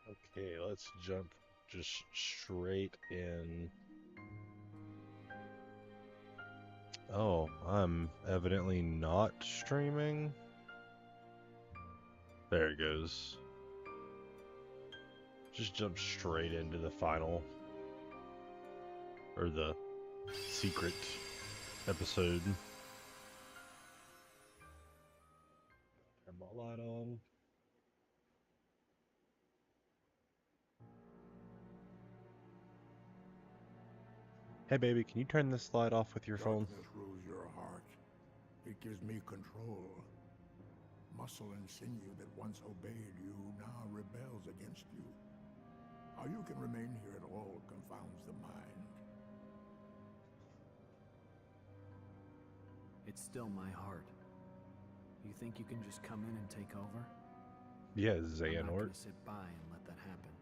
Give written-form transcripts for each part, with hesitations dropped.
Okay, let's jump just straight in. Oh, I'm evidently not streaming. There it goes. Just jump straight into the final, or the secret episode. Turn my light on. Hey baby, can you turn this light off with your phone? Darkness rules your heart. It gives me control. Muscle and sinew that once obeyed you now rebels against you. How you can remain here at all confounds the mind. It's still my heart. You think you can just come in and take over? Yeah, I'm not Xehanort. gonna sit by and let that happen.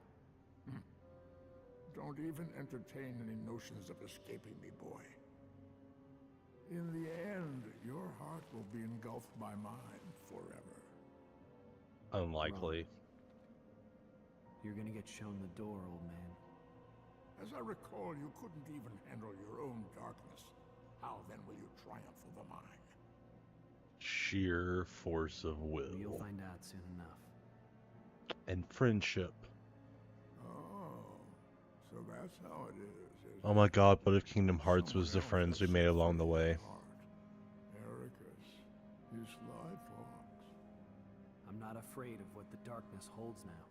Don't even entertain any notions of escaping me, boy. In the end, your heart will be engulfed by mine forever. Unlikely. Wrong. You're gonna get shown the door, old man. As I recall, you couldn't even handle your own darkness. How then will you triumph over mine? Sheer force of will. You'll find out soon enough. And friendship. Oh, so that's how it is Oh my it? god, what if Kingdom Hearts Someone was the else friends we has made set along the free way? your heart. Ericus, you sly fox. I'm not afraid of what the darkness holds now.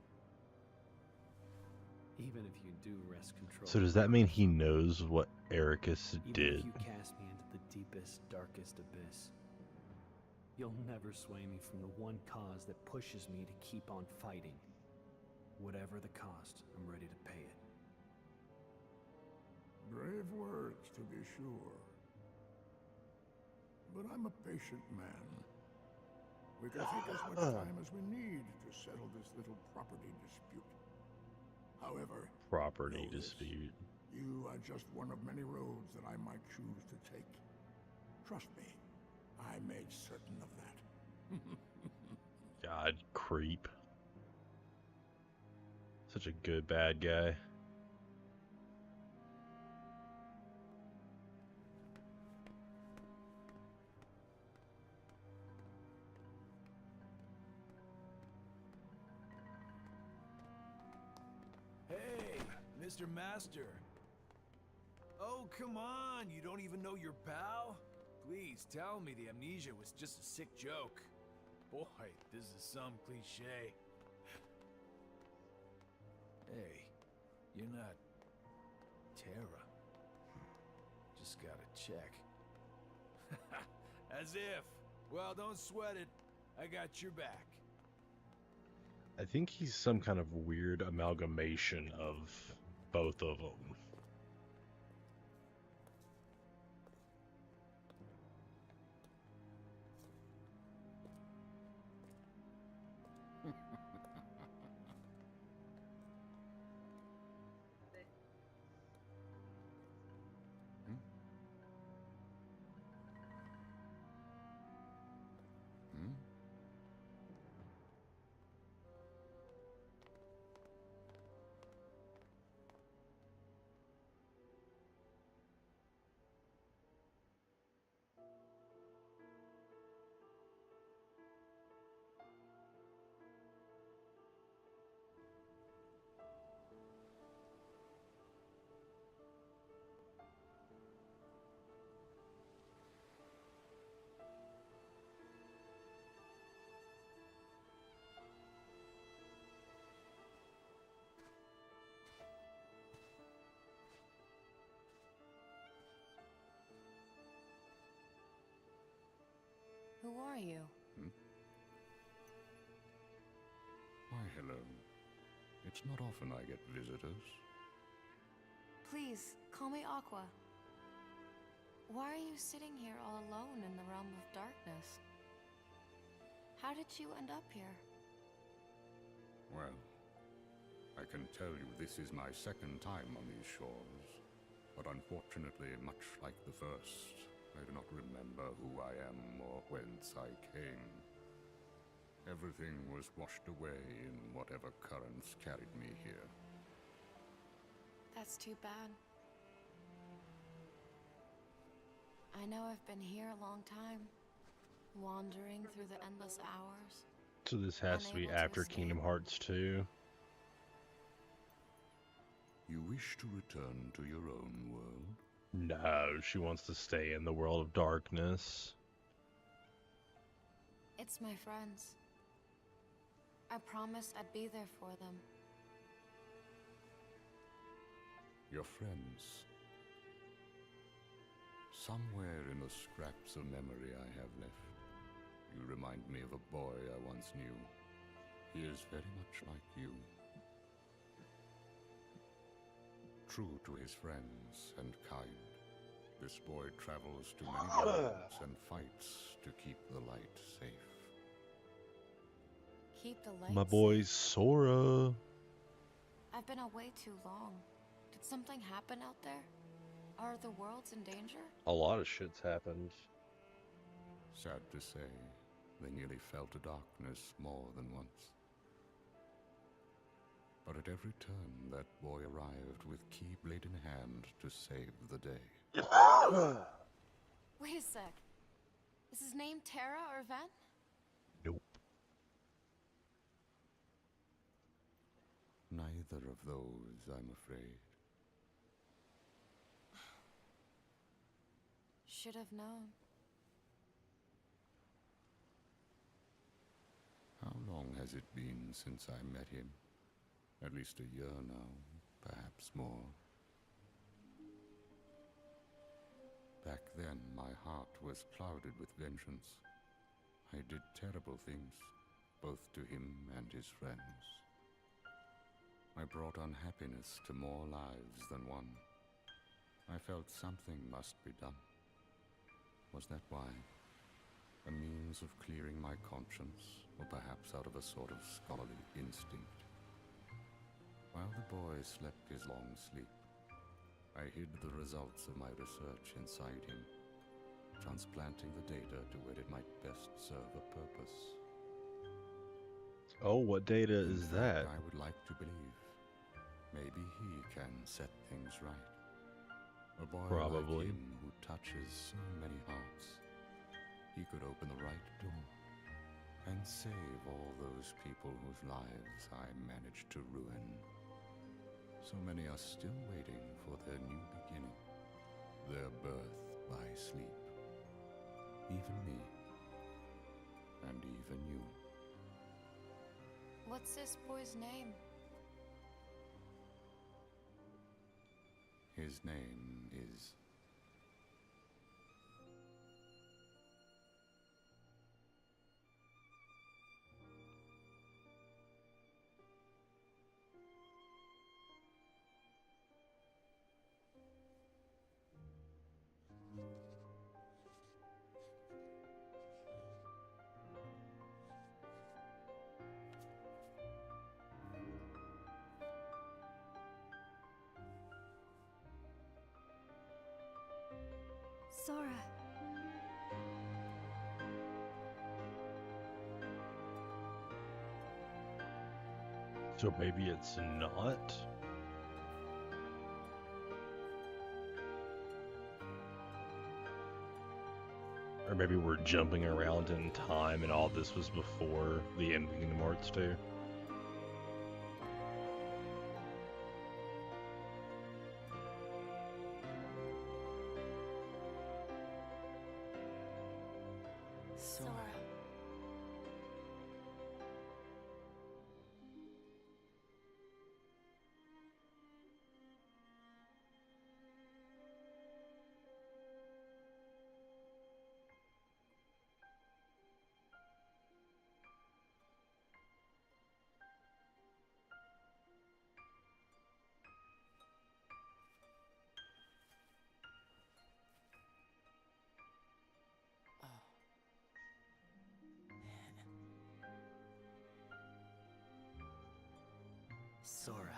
Even if you do wrest control. So does that mean he knows what Ericus Even did? if you cast me into the deepest, darkest abyss, you'll never sway me from the one cause that pushes me to keep on fighting. Whatever the cost, I'm ready to pay it. Brave words, to be sure. But I'm a patient man. We can take as much time as we need to settle this little property dispute. However, Property know this. dispute. You are just one of many roads that I might choose to take. Trust me, I made certain of that. God, creep. Such a good bad guy. Hey, Mr. Master. Oh, come on, you don't even know your pal? Please tell me the amnesia was just a sick joke. Boy, this is some cliche. Hey, you're not Terra. Just gotta check. As if. Well, don't sweat it. I got your back. I think he's some kind of weird amalgamation of both of them. Who are you? Why, hello. It's not often I get visitors. Please, call me Aqua. Why are you sitting here all alone in the realm of darkness? How did you end up here? Well, I can tell you this is my second time on these shores, but unfortunately, much like the first, I do not remember who I am or whence I came. Everything was washed away in whatever currents carried me here. That's too bad. I know I've been here a long time, wandering through the endless hours. So this has to be Unable to after escape. Kingdom Hearts 2. You wish to return to your own world? No, she wants to stay in the world of darkness. It's my friends. I promised I'd be there for them. Your friends. Somewhere in the scraps of memory I have left, you remind me of a boy I once knew. He is very much like you. True to his friends and kind, this boy travels to many worlds and fights to keep the light safe. Keep the lights. My boy Sora. I've been away too long. Did something happen out there? Are the worlds in danger? A lot of shit's happened. Sad to say, they nearly fell to darkness more than once. But at every turn, that boy arrived with keyblade in hand to save the day. Wait a sec. Is his name Terra or Ven? Nope. Neither of those, I'm afraid. Should have known. How long has it been since I met him? At least a year now, perhaps more. Back then, my heart was clouded with vengeance. I did terrible things, both to him and his friends. I brought unhappiness to more lives than one. I felt something must be done. Was that why? A means of clearing my conscience, or perhaps out of a sort of scholarly instinct? While the boy slept his long sleep, I hid the results of my research inside him, transplanting the data to where it might best serve a purpose. Oh, what data In is fact, that? I would like to believe. Maybe he can set things right. A boy Probably. like him who touches so many hearts. He could open the right door and save all those people whose lives I managed to ruin. So many are still waiting for their new beginning, their birth by sleep. Even me, and even you. What's this boy's name? His name is... Sora. So maybe it's not? Or maybe we're jumping around in time and all this was before the end of Kingdom Hearts 2. Sora. Sora.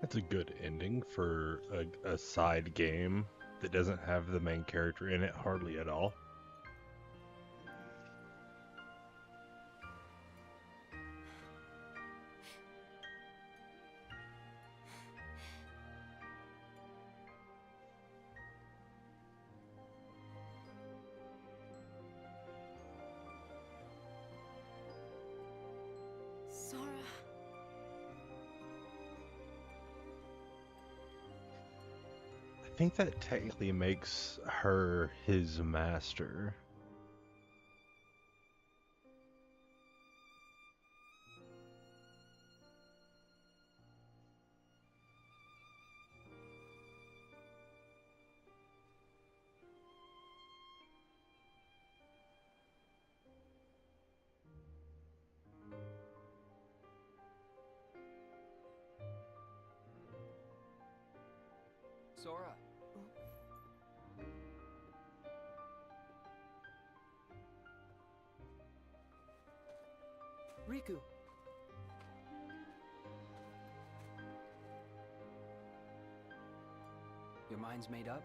That's a good ending for a side game that doesn't have the main character in it hardly at all. Sora. I think that technically makes her his master. Sora. Riku. Your mind's made up?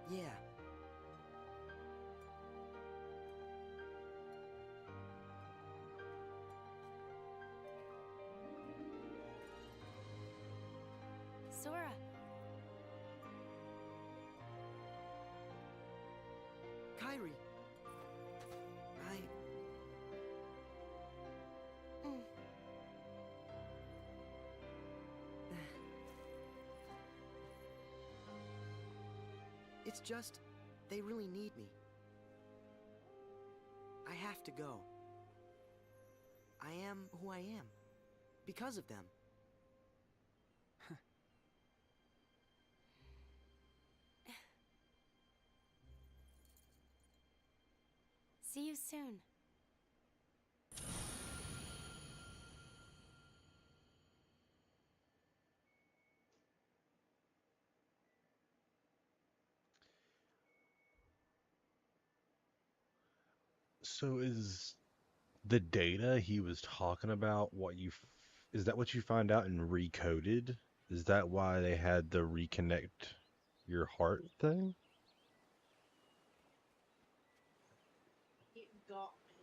Yeah. Sora. Kairi. Mm. It's just, they really need me. I have to go. I am who I am. Because of them. See you soon. So is the data he was talking about is that what you find out in Recoded? Is that why they had the reconnect your heart thing? It got me.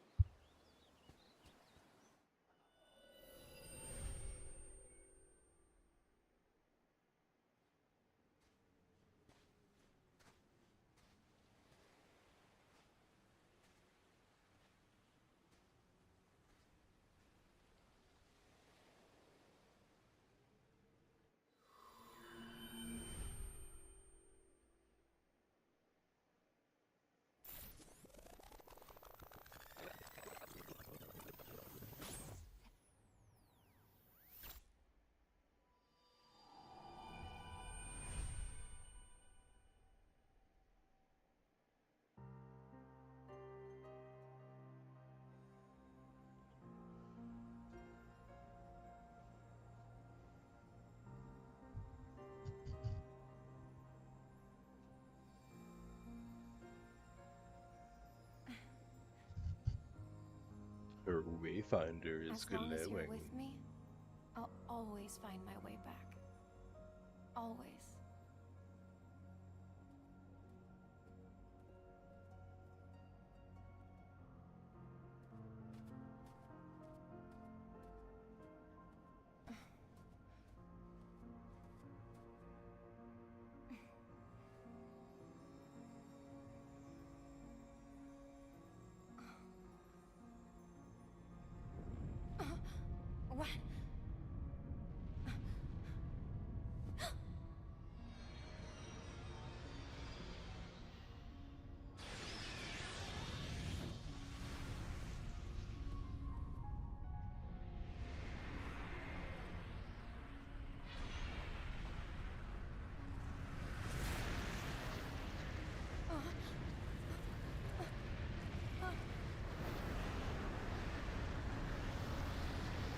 Her wayfinder is As long as you're glowing. with me, I'll always find my way back. Always. What?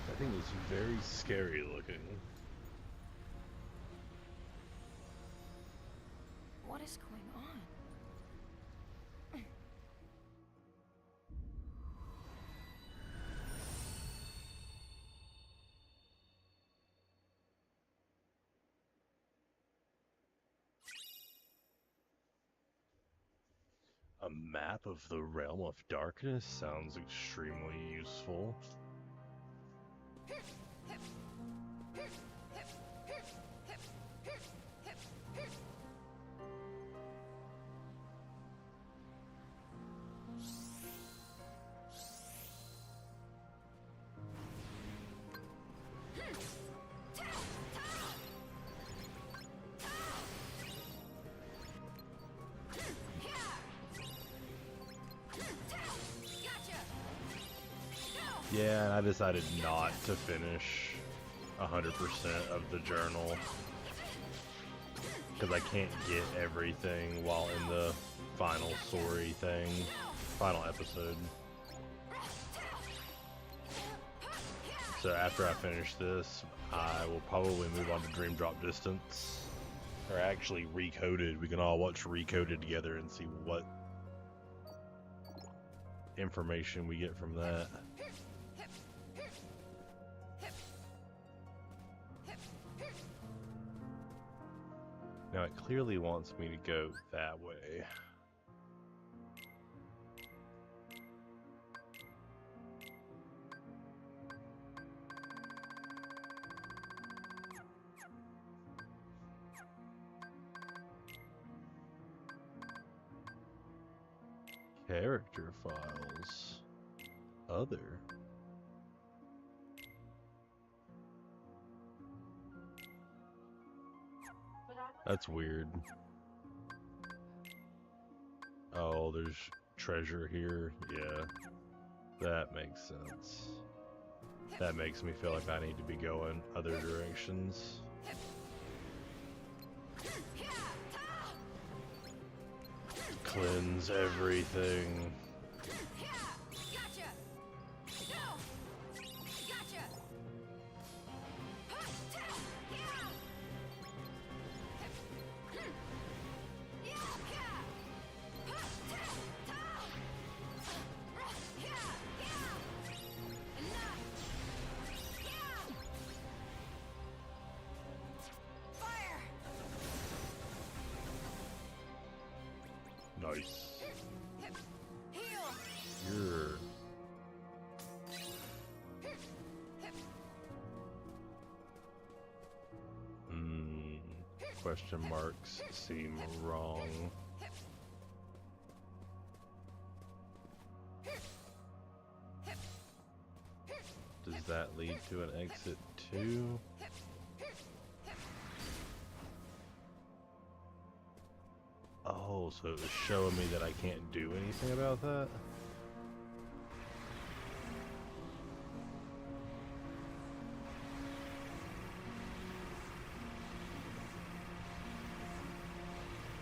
That thing is very scary looking. What is going on? A map of the realm of darkness sounds extremely useful. Yeah, and I decided not to finish 100% of the journal because I can't get everything while in the final story thing, final episode. So after I finish this, I will probably move on to Dream Drop Distance, or actually Recoded. We can all watch Recoded together and see what information we get from that. Now it clearly wants me to go that way. Character files. Other. That's weird. Oh, there's treasure here. Yeah, that makes sense. That makes me feel like I need to be going other directions. Cleanse everything. Nice. You're... question marks seem wrong. Does that lead to an exit too? Oh, so it was showing me that I can't do anything about that?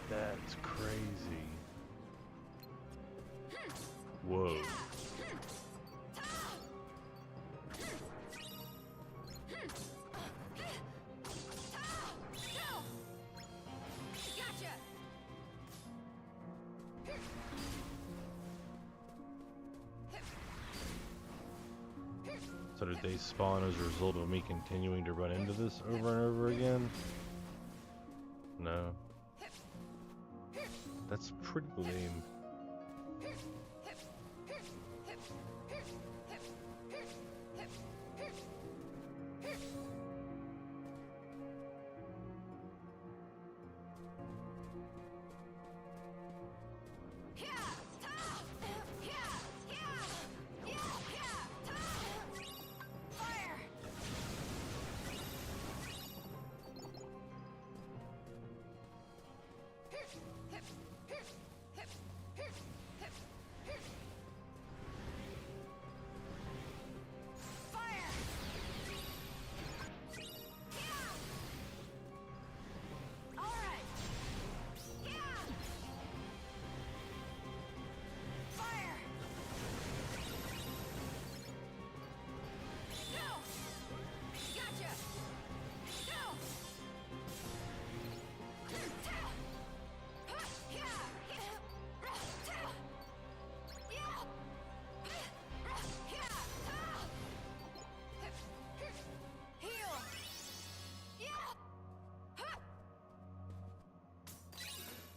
That's crazy. Whoa. So did they spawn as a result of me continuing to run into this over and over again? No. That's pretty lame.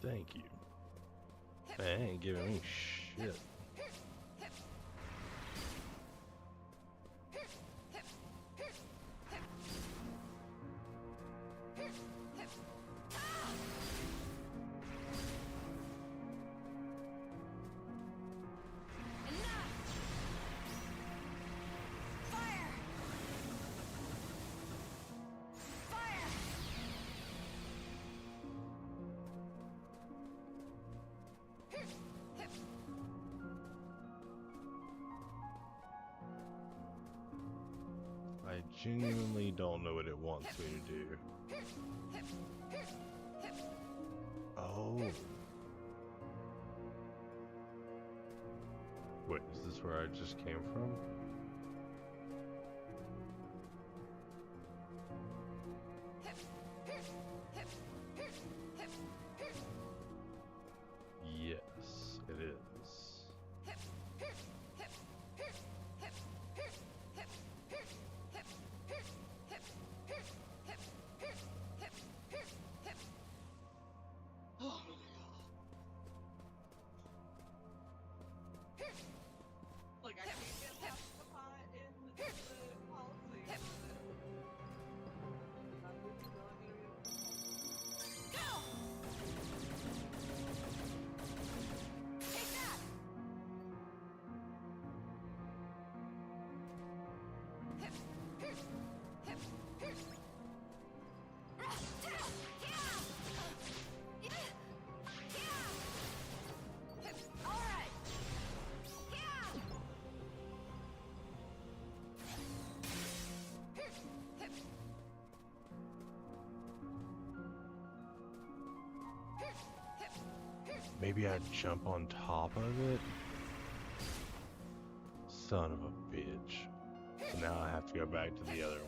Thank you. Man, ain't giving me shit. I genuinely don't know what it wants me to do. Oh. Wait, is this where I just came from? Yes, it is. Oh, like I can't get past the pot in the policy. I'm really not gonna be able to. Take that! All right. Maybe I jump on top of it? Son of a bitch. So now I have to go back to the other one.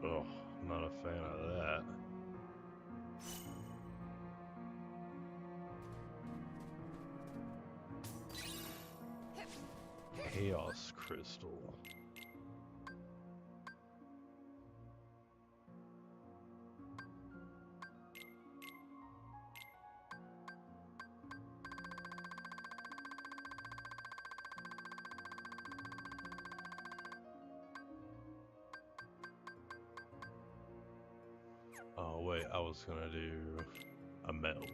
Oh, not a fan of that. Chaos Crystal. Oh wait, I was gonna do a meld.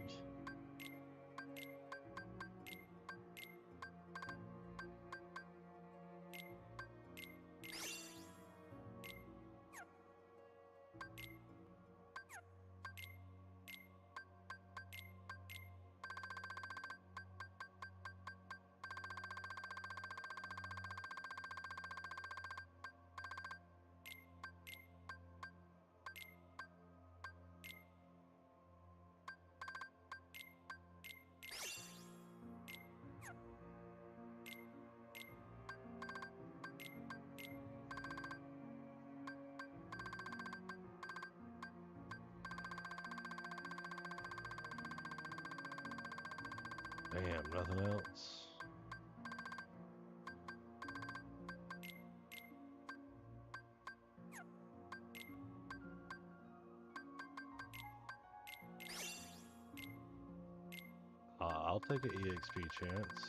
Damn, nothing else. I'll take an EXP chance.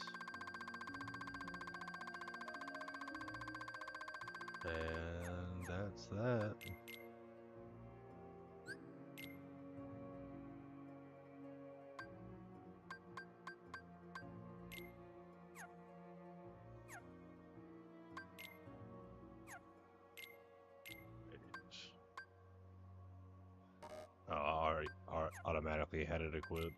And that's that. Oh, already automatically had it equipped.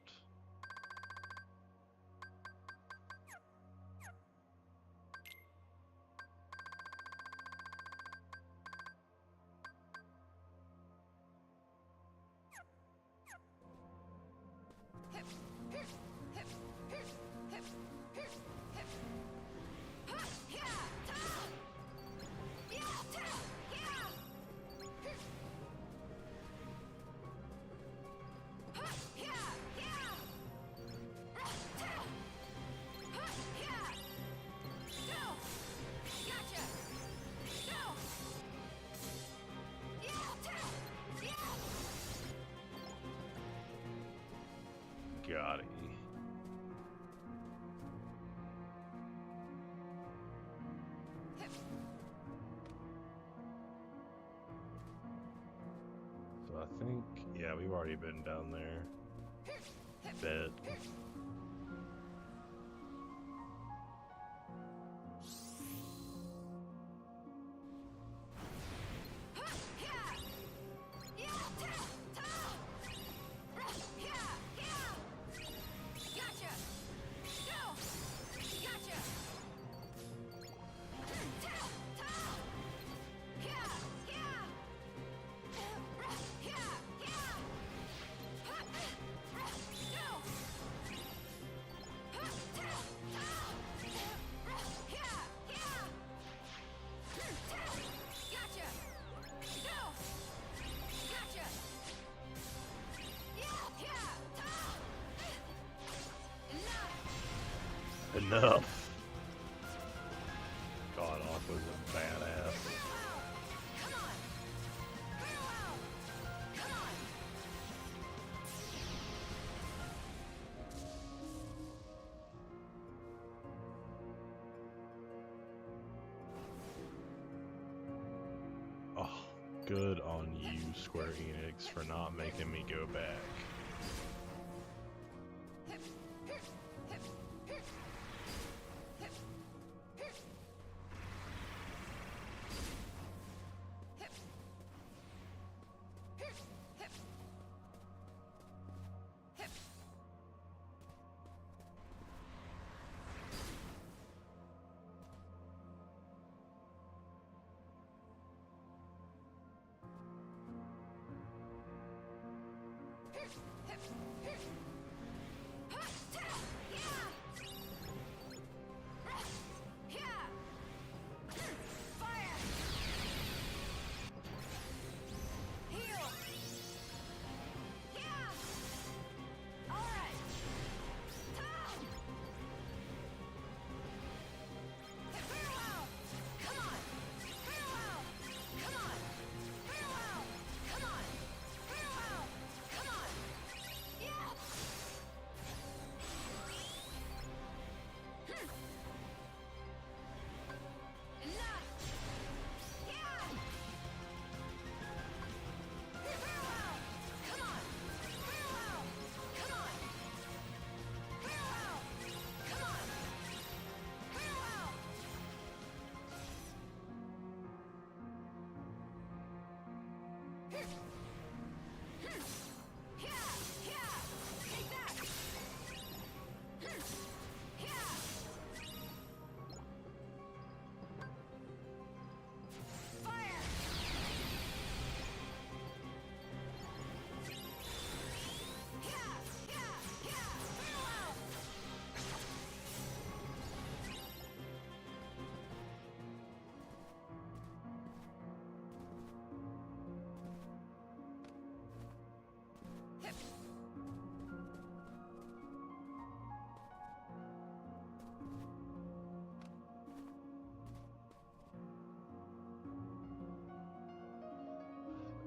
Got it. So I think, yeah, we've already been down there. Bet. Enough. God, Aqua's a badass. Oh, good on you, Square Enix, for not making me go back.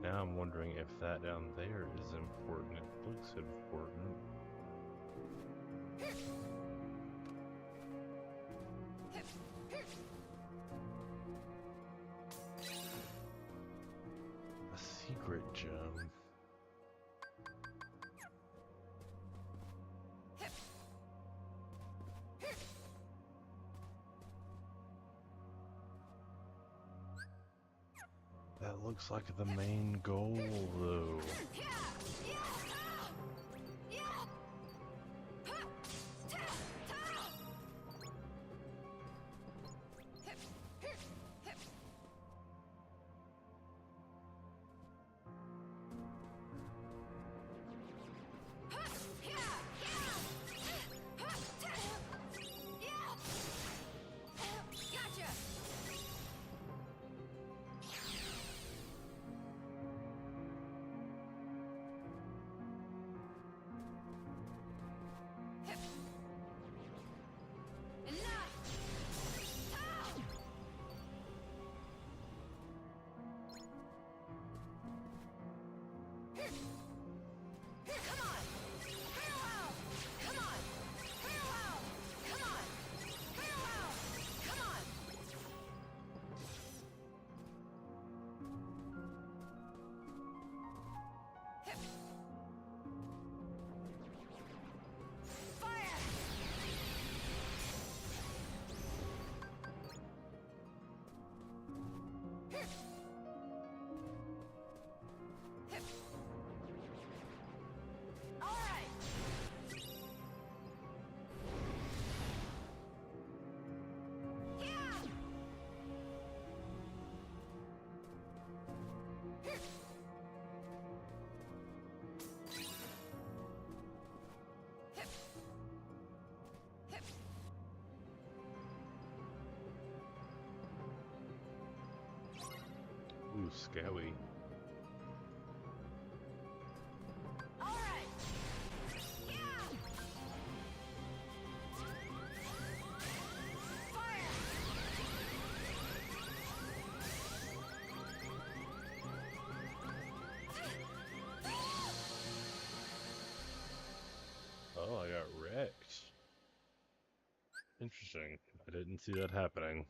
Now I'm wondering if that down there is important. It looks important. gem. That looks like the main goal, though. Ooh, scary. Oh, I got wrecked. Interesting. I didn't see that happening.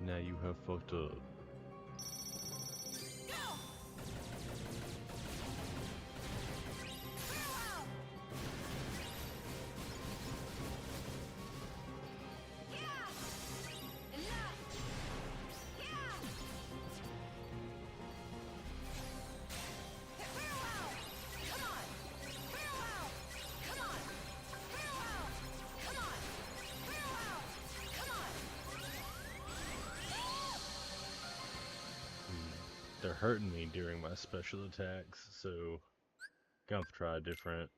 Now you have fucked up. They're hurting me during my special attacks, so gonna have to try different.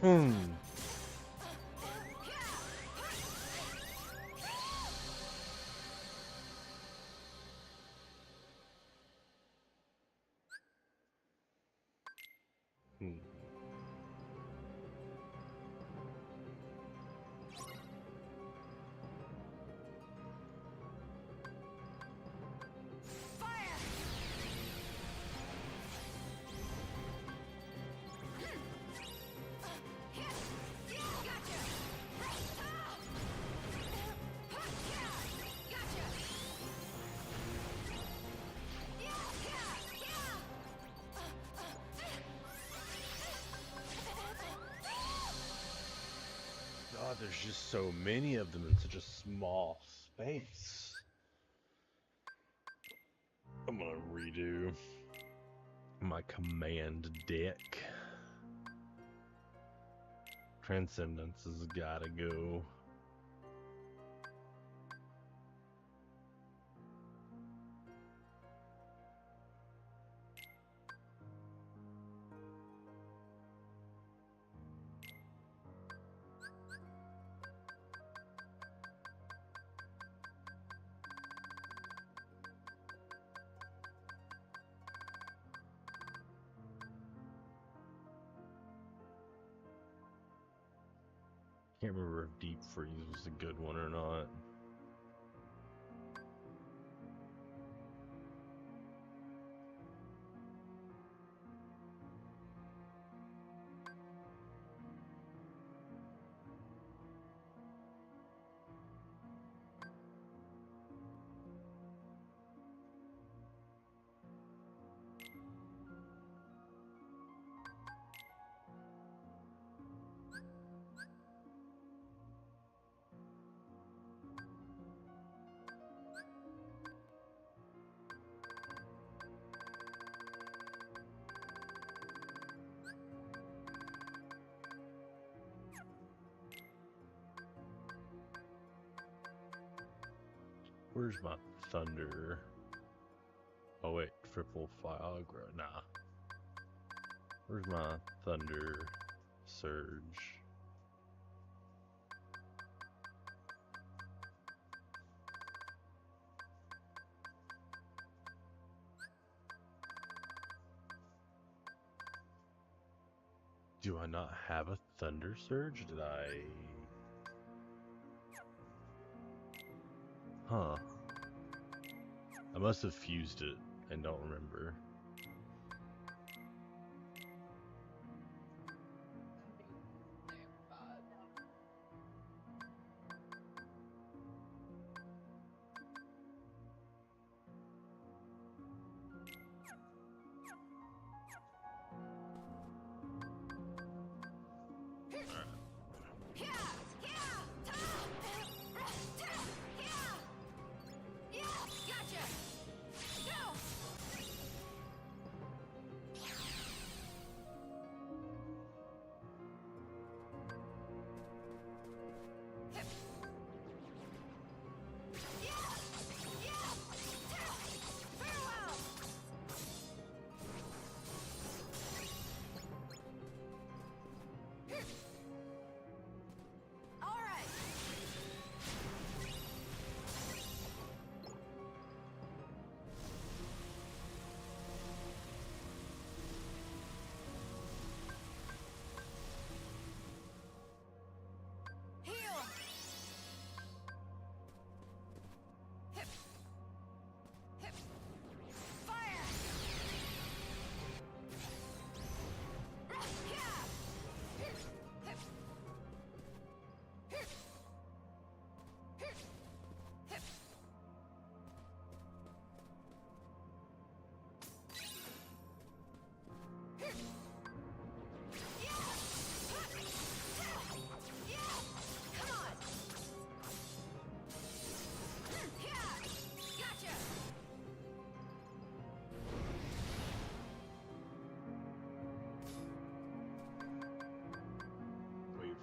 Hmm. God, there's just so many of them in such a small space. I'm gonna redo my command deck. Transcendence has gotta go. Can't remember if Deep Freeze was a good one or not. Where's my thunder? Oh wait, triple Viagra. Nah. Where's my thunder surge? Do I not have a thunder surge? Did I? Huh. I must have fused it and don't remember.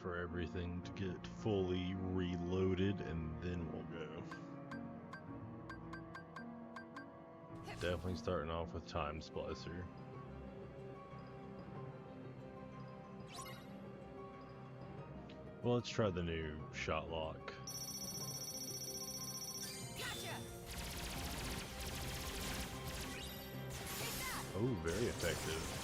For everything to get fully reloaded and then we'll go. Definitely starting off with Time Splicer. Well, let's try the new Shot Lock. Oh, very effective.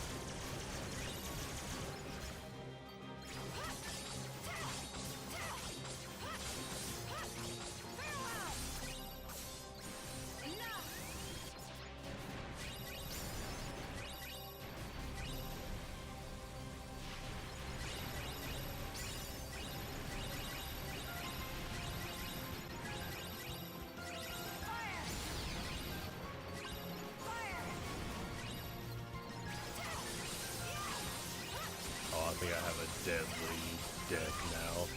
I think I have a deadly deck now.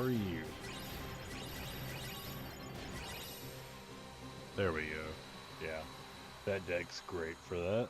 are you? There we go. Yeah, that deck's great for that.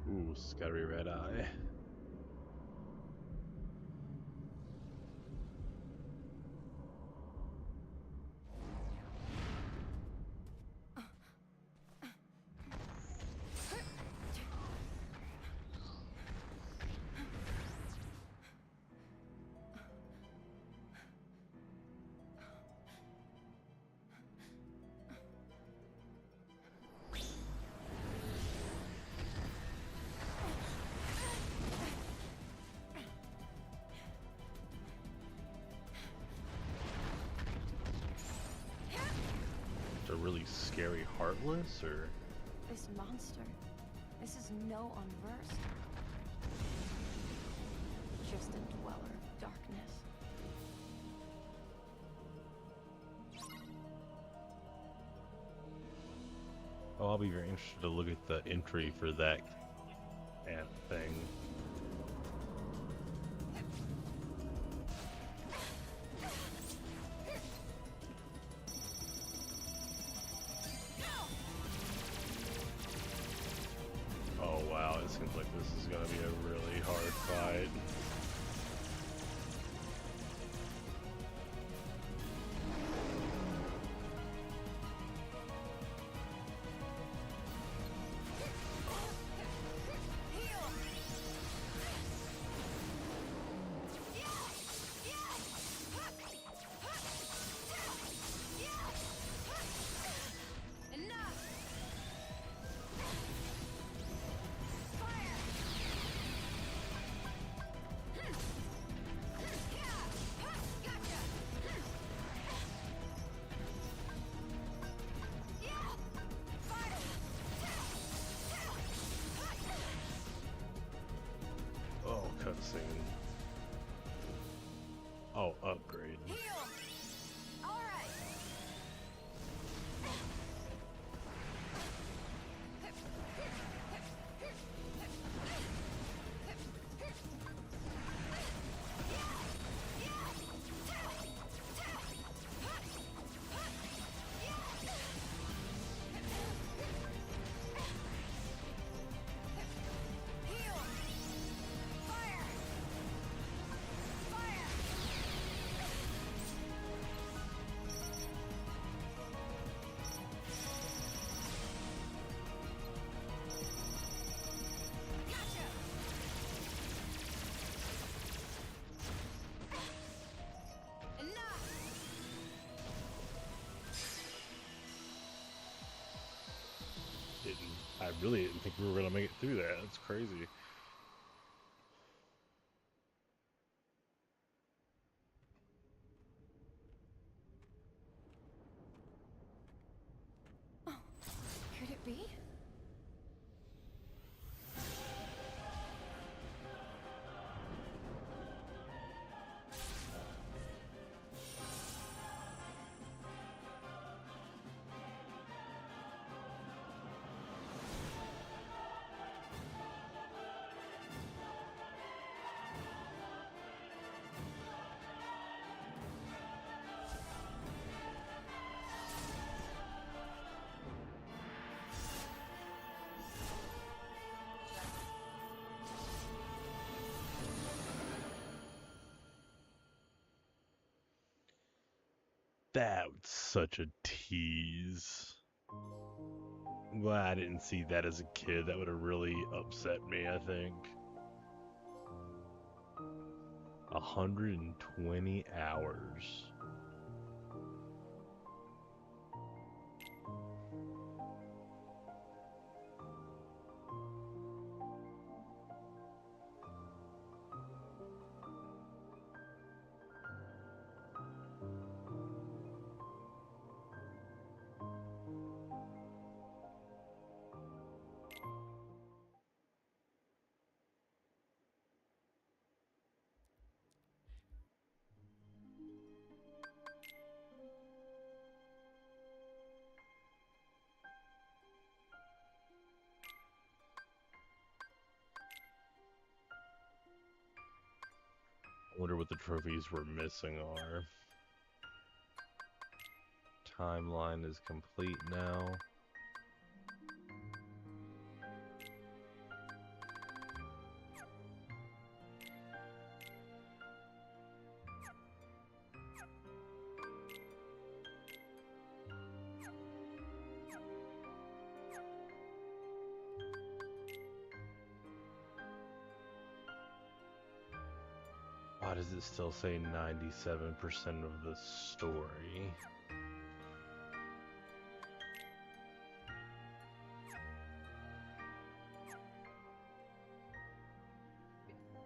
Ooh, scary red eye. It's a really scary heartless, or This monster. This is no unversed. Just a dweller of darkness. oh, I'll be very interested to look at the entry for that ant thing. Oh wow, it seems like this is gonna be a really hard fight. Oh, cutscene. Oh, upgrade. I really didn't think we were gonna make it through that. That's crazy. Could it be? That was such a tease. I'm glad I didn't see that as a kid. That would have really upset me, I think. 120 hours. Wonder what the trophies we're missing are. Timeline is complete now. Why does it still say 97% of the story?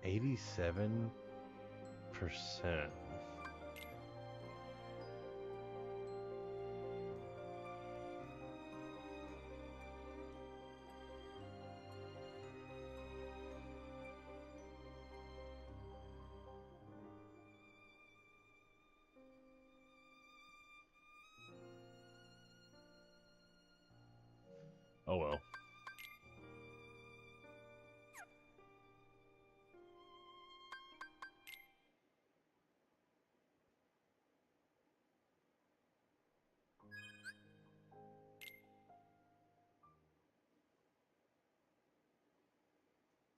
$87%. Oh well.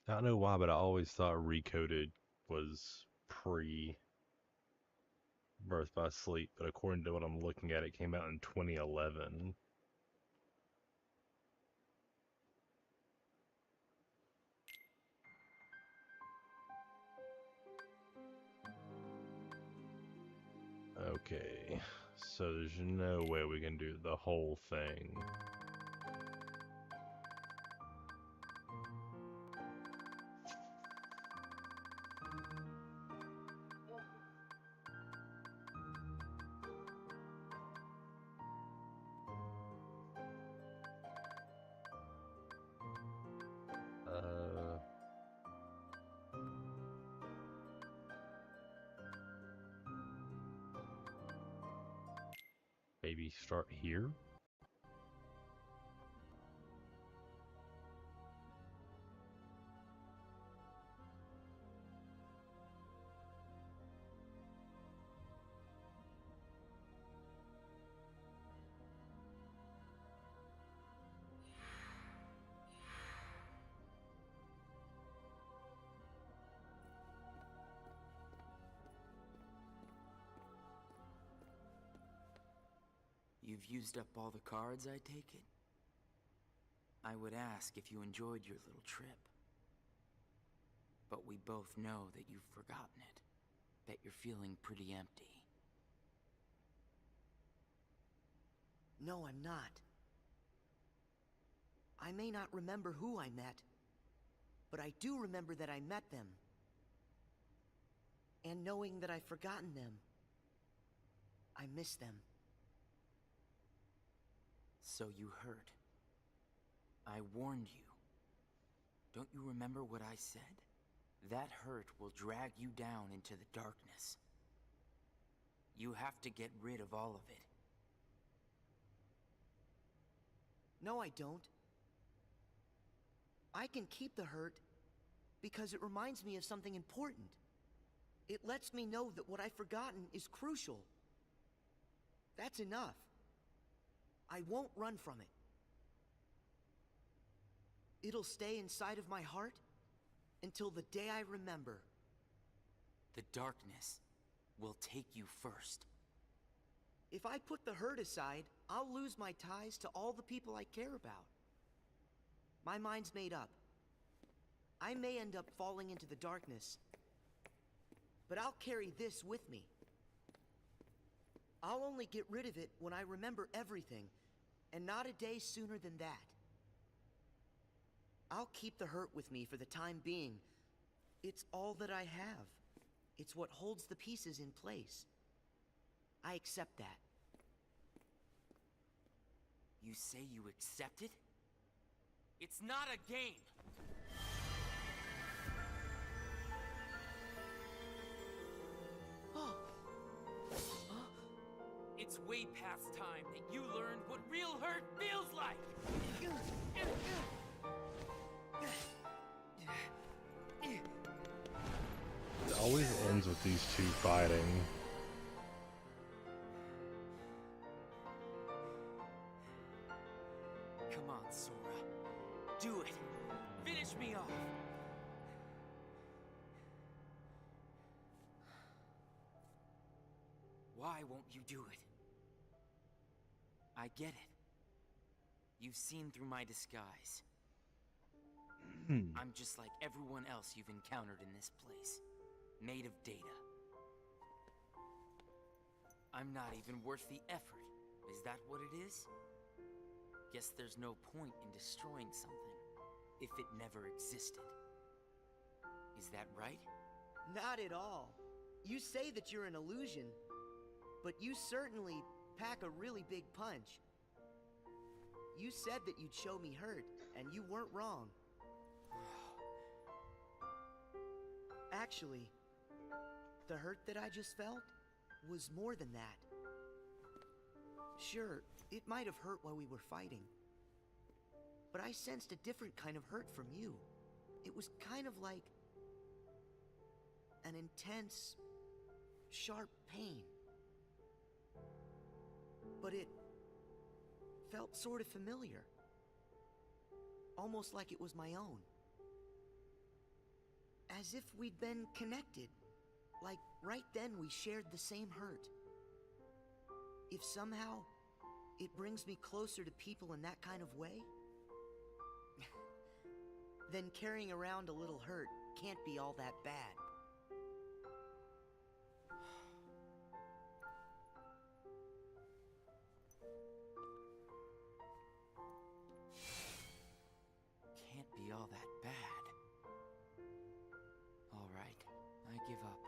I don't know why, but I always thought Recoded was pre Birth by Sleep, but according to what I'm looking at, it came out in 2011. Okay, so there's no way we can do the whole thing. Maybe start here? You've used up all the cards, I take it? I would ask if you enjoyed your little trip. But we both know that you've forgotten it. That you're feeling pretty empty. No, I'm not. I may not remember who I met, but I do remember that I met them. And knowing that I've forgotten them, I miss them. So you heard. I warned you. Don't you remember what I said? That hurt will drag you down into the darkness. You have to get rid of all of it. No, I don't. I can keep the hurt because it reminds me of something important. It lets me know that what I've forgotten is crucial. That's enough. I won't run from it. It'll stay inside of my heart until the day I remember. The darkness will take you first. If I put the hurt aside, I'll lose my ties to all the people I care about. My mind's made up. I may end up falling into the darkness, but I'll carry this with me. I'll only get rid of it when I remember everything, and not a day sooner than that. I'll keep the hurt with me for the time being. It's all that I have. It's what holds the pieces in place. I accept that. You say you accept it? It's not a game! It's way past time that you learned what real hurt feels like! It always ends ends with these two fighting. Come on, Sora. Do it. Finish me off. Why won't you do it? I get it. You've seen through my disguise. I'm just like everyone else you've encountered in this place. Made of data. I'm not even worth the effort. Is that what it is? Guess there's no point in destroying something if it never existed. Is that right? Not at all. You say that you're an illusion, but you certainly pack a really big punch. You said that you'd show me hurt, and you weren't wrong. Actually, the hurt that I just felt was more than that. Sure, it might have hurt while we were fighting, but I sensed a different kind of hurt from you. It was kind of like an intense, sharp pain. But it felt sort of familiar. Almost like it was my own. As if we'd been connected. Like right then we shared the same hurt. If somehow it brings me closer to people in that kind of way, then carrying around a little hurt can't be all that bad. Can't be all that bad. All right, I give up.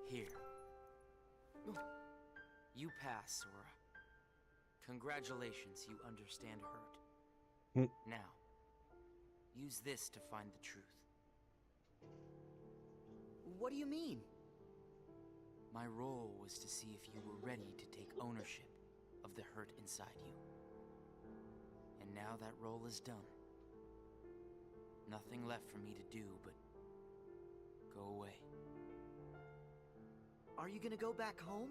Here. You pass, Sora. Congratulations, you understand hurt. Now, use this to find the truth. What do you mean? My role was to see if you were ready to take ownership of the hurt inside you. And now that role is done. Nothing left for me to do but go away. Are you gonna go back home?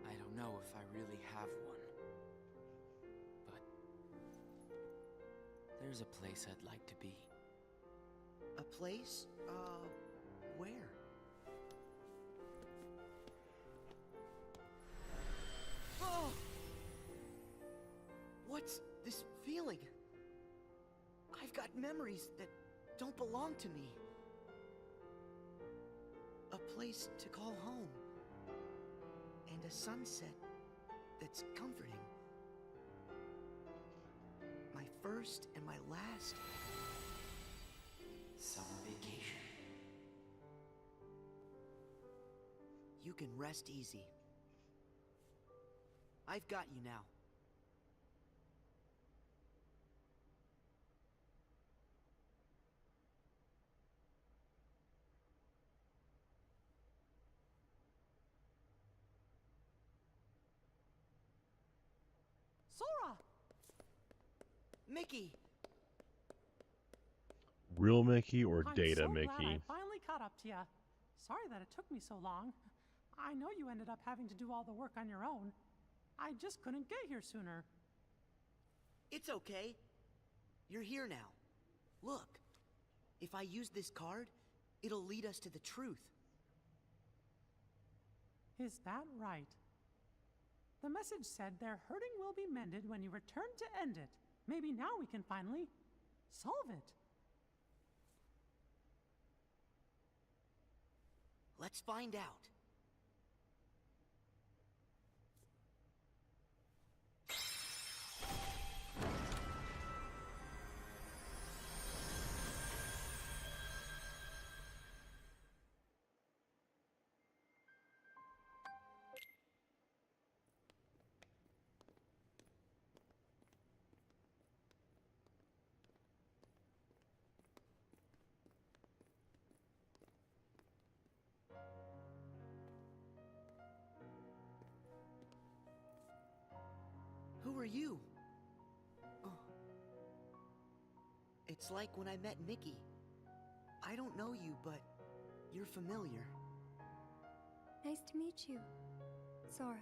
I don't know if I really have one. But there's a place I'd like to be. A place? Where? Oh! What's this feeling? I've got memories that don't belong to me. A place to call home. And a sunset that's comforting. My first and my last summer vacation. You can rest easy. I've got you now. Sora! Mickey! Real Mickey or I'm Data so Mickey? glad I finally caught up to you. Sorry that it took me so long. I know you ended up having to do all the work on your own. I just couldn't get here sooner. It's okay. You're here now. Look, if I use this card, it'll lead us to the truth. Is that right? The message said their hurting will be mended when you return to end it. Maybe now we can finally solve it. Let's find out. Who are you? Oh. It's like when I met Mickey. I don't know you, but You're familiar. Nice to meet you, Sora.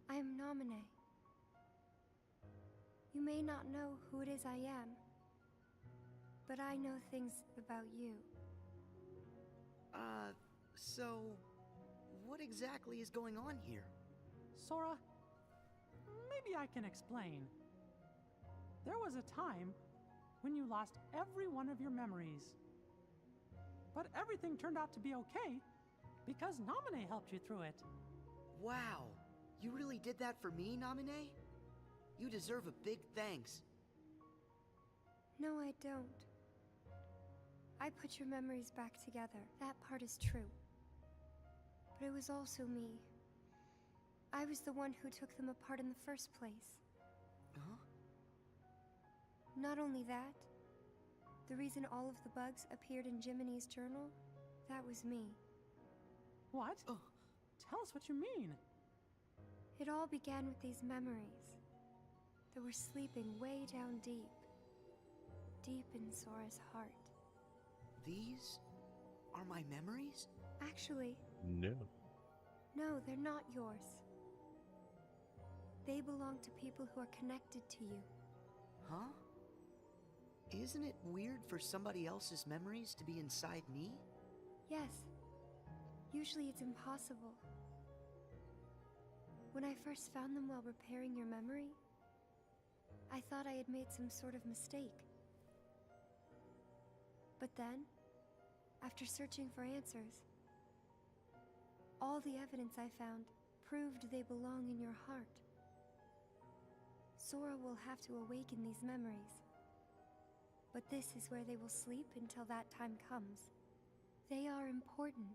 I am Namine. You may not know who it is I am, but I know things about you. So what exactly is going on here? Sora, maybe I can explain. There was a time when you lost every one of your memories. But everything turned out to be okay because Namine helped you through it. Wow, you really did that for me, Namine? You deserve a big thanks. No, I don't. I put your memories back together. That part is true. But it was also me. I was the one who took them apart in the first place. Huh? Not only that, the reason all of the bugs appeared in Jiminy's journal, that was me. What? Oh. Tell us what you mean. It all began with these memories that were sleeping way down deep. Deep in Sora's heart. These are my memories? Actually, No. no, they're not yours. They belong to people who are connected to you. Huh? Isn't it weird for somebody else's memories to be inside me? Yes. Usually it's impossible. When I first found them while repairing your memory, I thought I had made some sort of mistake. But then, after searching for answers, all the evidence I found proved they belong in your heart. Sora will have to awaken these memories. But this is where they will sleep until that time comes. They are important.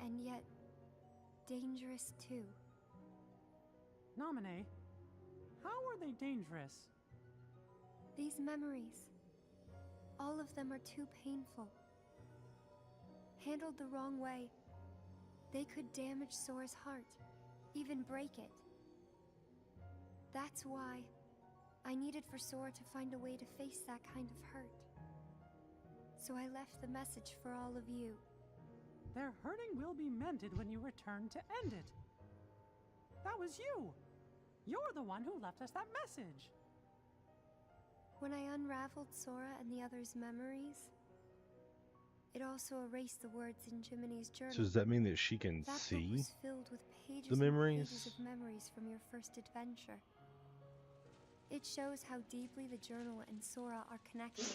And yet, dangerous too. Namine, how are they dangerous? These memories, all of them are too painful. Handled the wrong way, they could damage Sora's heart, even break it. That's why I needed for Sora to find a way to face that kind of hurt. So I left the message for all of you. Their hurting will be mended when you return to end it. That was you. You're the one who left us that message. When I unraveled Sora and the others' memories, it also erased the words in Jiminy's journal. So does that mean that she can That book see was filled with pages the and memories? pages of memories from your first adventure. It shows how deeply the journal and Sora are connected.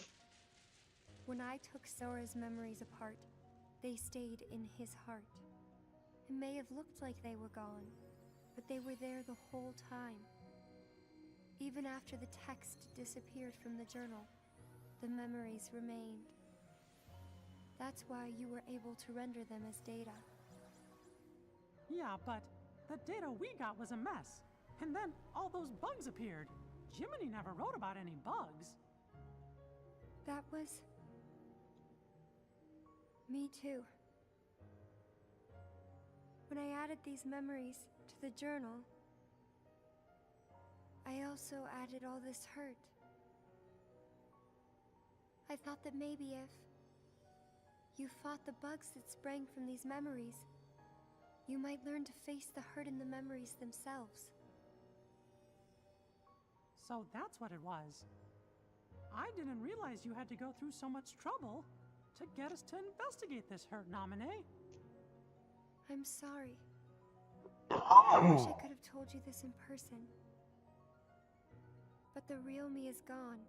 When I took Sora's memories apart, they stayed in his heart. It may have looked like they were gone, but they were there the whole time. Even after the text disappeared from the journal, the memories remained. That's why you were able to render them as data. Yeah, but the data we got was a mess. And then all those bugs appeared. Jiminy never wrote about any bugs. That was... me too. When I added these memories to the journal, I also added all this hurt. I thought that maybe if you fought the bugs that sprang from these memories, you might learn to face the hurt in the memories themselves. So that's what it was. I didn't realize you had to go through so much trouble to get us to investigate this hurt, Namine. I'm sorry. I wish I could have told you this in person. But the real me is gone.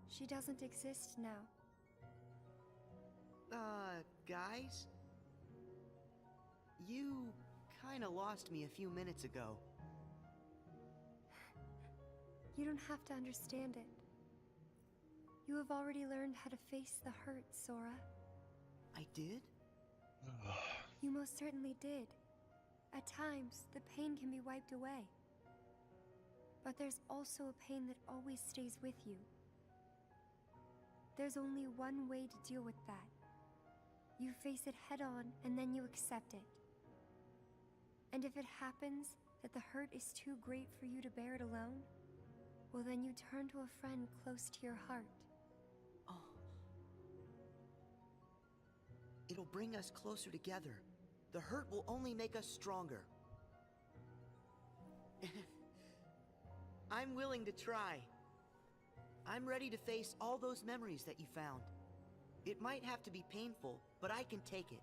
She doesn't exist now. Guys? You kinda lost me a few minutes ago. You don't have to understand it. You have already learned how to face the hurt, Sora. I did? You most certainly did. At times, the pain can be wiped away. But there's also a pain that always stays with you. There's only one way to deal with that. You face it head on, and then you accept it. And if it happens that the hurt is too great for you to bear it alone, well then you turn to a friend close to your heart. Oh, It'll bring us closer together. The hurt will only make us stronger. I'm willing to try. I'm ready to face all those memories that you found. It might have to be painful, but I can take it.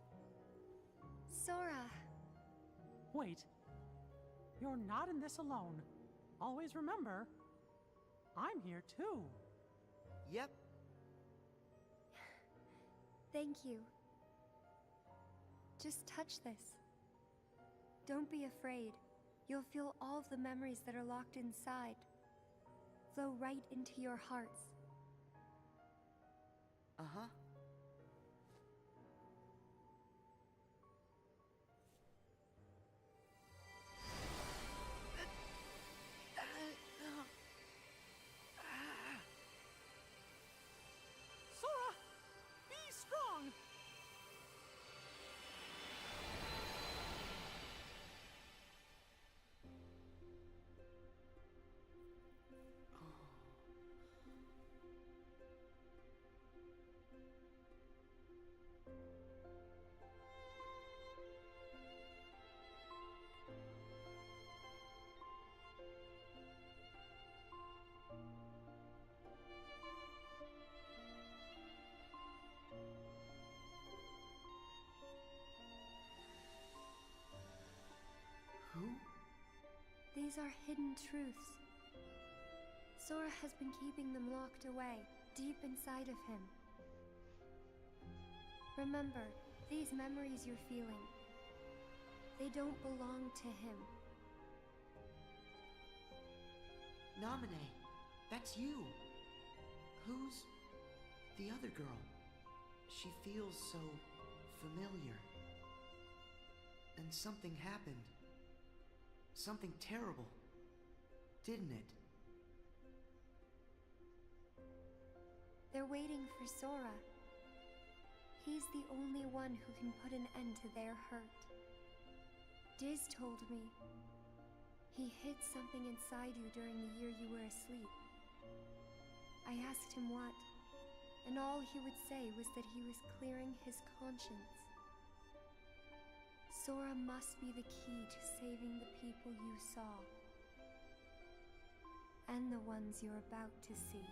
Sora. Wait. You're not in this alone. Always remember, I'm here too. Yep. Thank you. Just touch this. Don't be afraid. You'll feel all of the memories that are locked inside flow right into your hearts. Uh-huh. Sora, be strong! Who? These are hidden truths. Sora has been keeping them locked away, deep inside of him. Remember, these memories you're feeling, they don't belong to him. Naminé, that's you. Who's the other girl? She feels so familiar. And something happened. Something terrible, didn't it? They're waiting for Sora. He's the only one who can put an end to their hurt. Diz told me he hid something inside you during the year you were asleep. I asked him what, and all he would say was that he was clearing his conscience. Sora must be the key to saving the people you saw, and the ones you're about to see.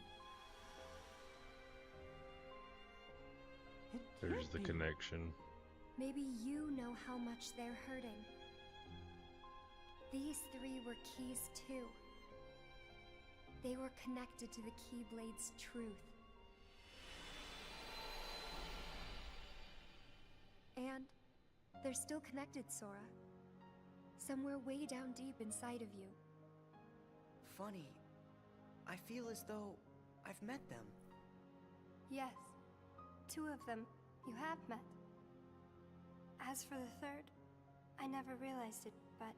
It There's can't the be. connection. Maybe you know how much they're hurting. These three were keys too. They were connected to the Keyblade's truth. And they're still connected, Sora. Somewhere way down deep inside of you. Funny. I feel as though I've met them. Yes, 2 of them you have met. As for the third, I never realized it, but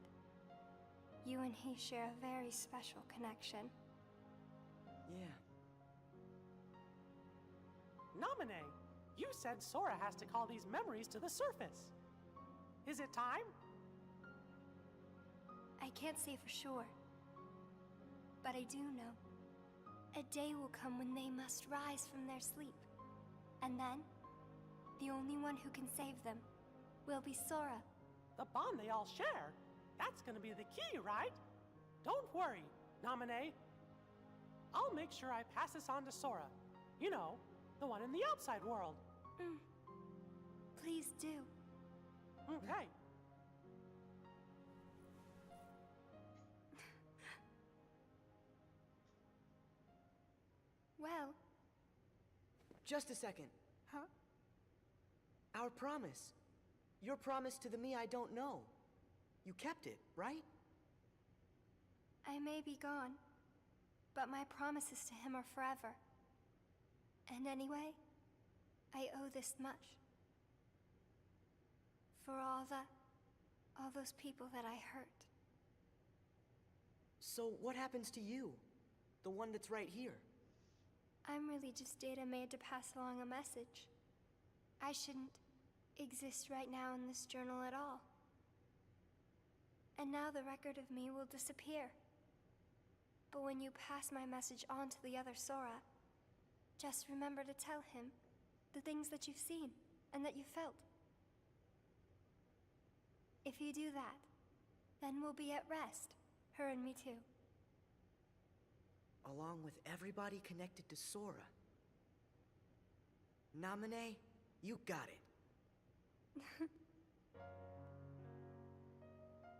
you and he share a very special connection. Yeah. Naminé, you said Sora has to call these memories to the surface. Is it time? I can't say for sure, but I do know. A day will come when they must rise from their sleep. And then, the only one who can save them will be Sora. The bond they all share? That's gonna be the key, right? Don't worry, Naminé. I'll make sure I pass this on to Sora. You know, the one in the outside world. Please do. Okay. Well, Just a second. Huh? Our promise. Your promise to the me I don't know. You kept it, right? I may be gone, but my promises to him are forever. And anyway, I owe this much. For all those people that I hurt. So what happens to you? The one that's right here? I'm really just data made to pass along a message. I shouldn't exist right now in this journal at all. And now the record of me will disappear. But when you pass my message on to the other Sora, just remember to tell him the things that you've seen. and that you felt. If you do that, then we'll be at rest. Her and me too. Along with everybody connected to Sora. Namine, you got it.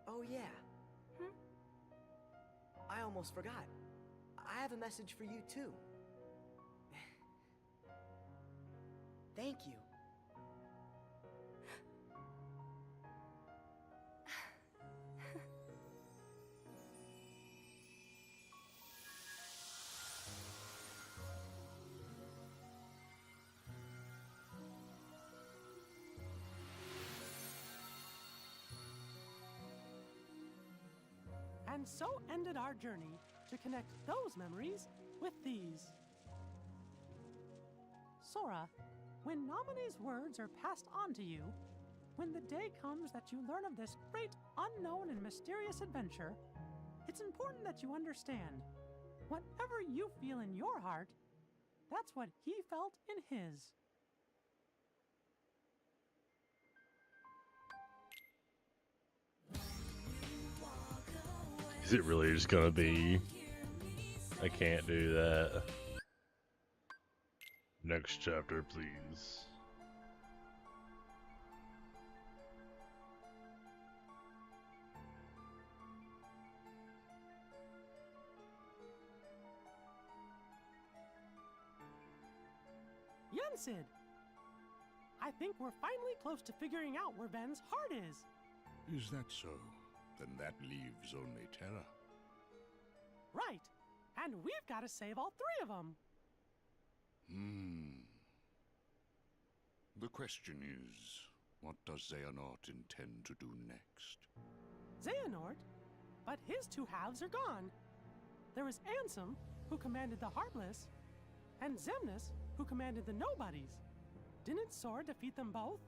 Oh yeah. I almost forgot. I have a message for you too. Thank you. And so ended our journey to connect those memories with these. Sora, when Nominee's words are passed on to you, when the day comes that you learn of this great, unknown, and mysterious adventure, it's important that you understand. Whatever you feel in your heart, that's what he felt in his. Is it really just gonna be... I can't do that. Next chapter, please. Yensid! I think we're finally close to figuring out where Ven's heart is. Is that so? Then that leaves only Terra. Right. And we've got to save all three of them. The question is, what does Xehanort intend to do next? Xehanort? But his two halves are gone. There was Ansem, who commanded the Heartless, and Xemnas, who commanded the Nobodies. Didn't Sora defeat them both?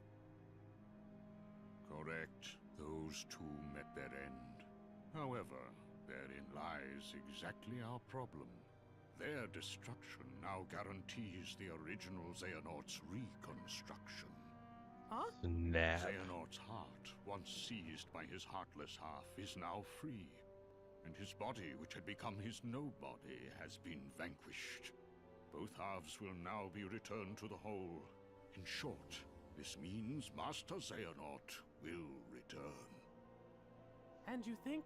Correct. Those two met their end. However, therein lies exactly our problem. Their destruction now guarantees the original Xehanort's reconstruction. Huh? Snap. Xehanort's heart, once seized by his heartless half, is now free. And his body, which had become his nobody, has been vanquished. Both halves will now be returned to the whole. In short, this means Master Xehanort will return. And you think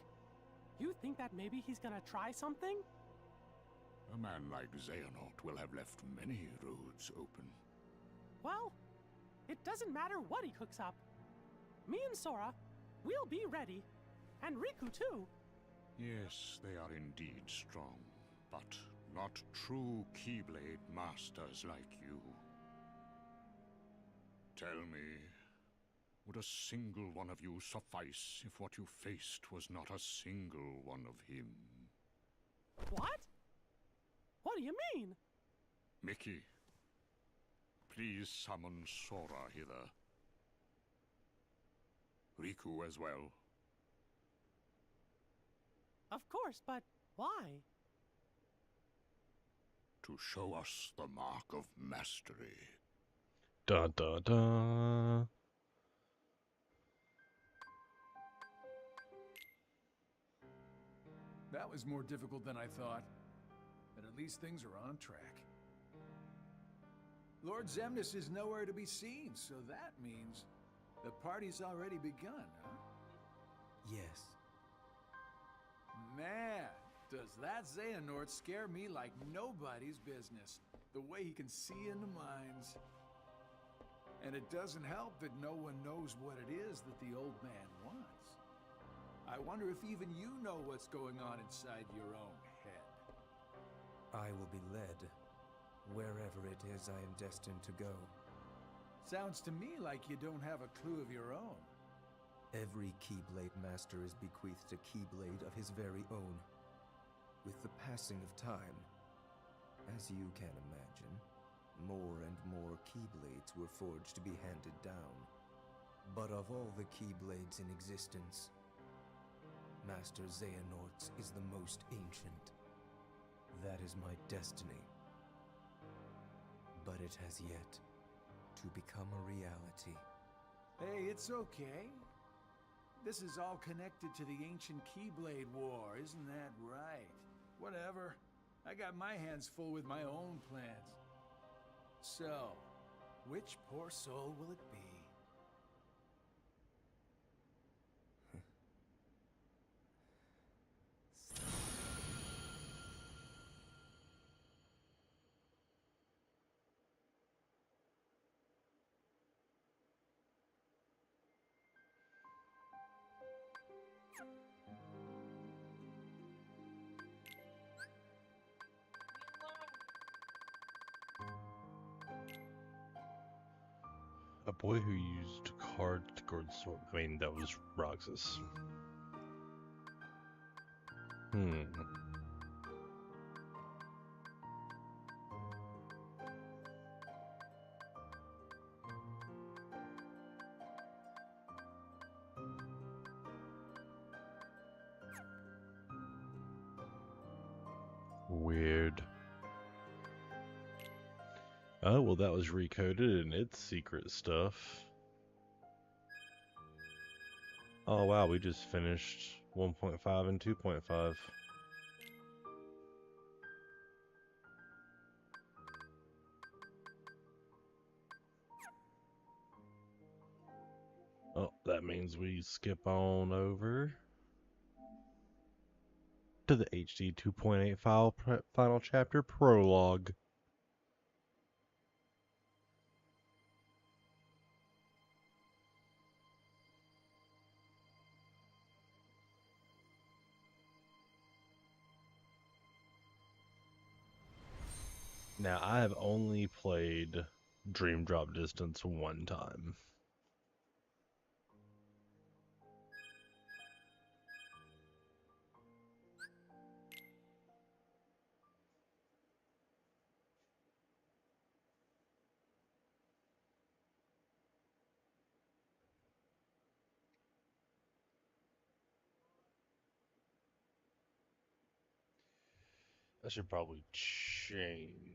that maybe he's gonna try something? A man like Xehanort will have left many roads open. Well, it doesn't matter what he cooks up. Me and Sora, we'll be ready. And Riku too. Yes, they are indeed strong, but not true Keyblade masters like you. Tell me, would a single one of you suffice if what you faced was not a single one of him? What? What do you mean? Mickey, please summon Sora hither. Riku as well. Of course, but why? To show us the mark of mastery. Dun dun dun. That was more difficult than I thought. But at least things are on track. Lord Xemnas is nowhere to be seen, so that means the party's already begun, huh? Yes. Man, does that Xehanort scare me like nobody's business. The way he can see into minds. And it doesn't help that no one knows what it is that the old man wants. I wonder if even you know what's going on inside your own head. I will be led wherever it is I am destined to go. Sounds to me like you don't have a clue of your own. Every Keyblade Master is bequeathed a Keyblade of his very own. With the passing of time, as you can imagine, more and more Keyblades were forged to be handed down. But of all the Keyblades in existence, Master Xehanort's is the most ancient. That is my destiny. But it has yet to become a reality. Hey, it's okay. This is all connected to the ancient Keyblade War, isn't that right? Whatever. I got my hands full with my own plans. So, which poor soul will it be? A boy who used cards to guard sword. I mean, that was Roxas. Weird. Oh, well, that was recoded and it's secret stuff. Oh, wow, we just finished 1.5 and 2.5. Oh, that means we skip on over to the HD 2.8 final chapter prologue. Now, I have only played Dream Drop Distance one time. I should probably change